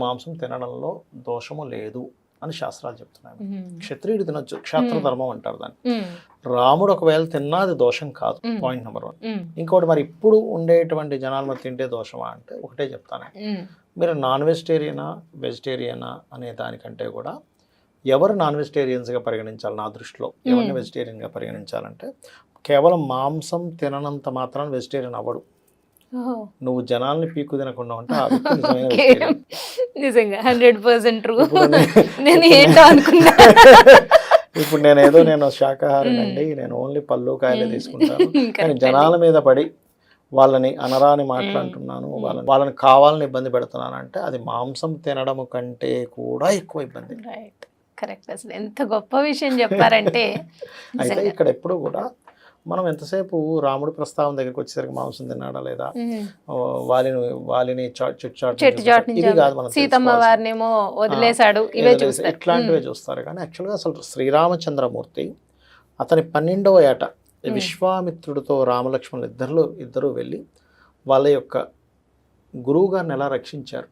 మాంసం తినడంలో దోషము లేదు అని శాస్త్రాలు చెప్తున్నాయి. క్షత్రియుడు తినొచ్చు, క్షేత్రధర్మం అంటారు దాన్ని. రాముడు ఒకవేళ తిన్నా అది దోషం కాదు, పాయింట్ నెంబర్ 1. ఇంకోటి, మరి ఇప్పుడు ఉండేటువంటి జనాలు మరి తింటే దోషమా అంటే ఒకటే చెప్తాను, మీరు నాన్ వెజిటేరియనా వెజిటేరియనా అనే దానికంటే కూడా ఎవరు నాన్ వెజిటేరియన్స్గా పరిగణించాలి, నా దృష్టిలో ఎవరిని వెజిటేరియన్గా పరిగణించాలంటే, కేవలం మాంసం తిననంత మాత్రం వెజిటేరియన్ అవ్వడు. నువ్వు జనాల్ని పీకు తినకుండా ఉంటే ఆ వ్యక్తి నిజమైన వెజిటేరియన్. నిజంగా 100% ట్రూ. నేను ఏంటో అనుకున్నా. ఇప్పుడు నేను శాకాహారి అండి, నేను ఓన్లీ పళ్ళు కాయలే తీసుకుంటాను, కానీ జనాల మీద పడి వాళ్ళని అనరాని మాట్లాడుతున్నాను, వాళ్ళని కావాలని ఇబ్బంది పెడుతున్నాను అంటే అది మాంసం తినడం కంటే కూడా ఎక్కువ ఇబ్బంది. కరెక్ట్. అసలు ఎంత గొప్ప విషయం చెప్పారంటే. అయితే ఇక్కడ ఎప్పుడు కూడా మనం ఎంతసేపు రాముడి ప్రస్తావన దగ్గరికి వచ్చేసరికి మాంసం తిన్నాడా లేదా, వాలిని ఇది కాదు మనం సీతమ్మ వారినేమో వదిలేశాడు, ఇవే చూస్తారు, ఇట్లాంటివే చూస్తారు. కానీ యాక్చువల్గా అసలు శ్రీరామచంద్రమూర్తి అతని 12వ ఏట విశ్వామిత్రుడితో రామలక్ష్మణులు ఇద్దరు వెళ్ళి వాళ్ళ యొక్క గురువు గారిని ఎలా రక్షించారు,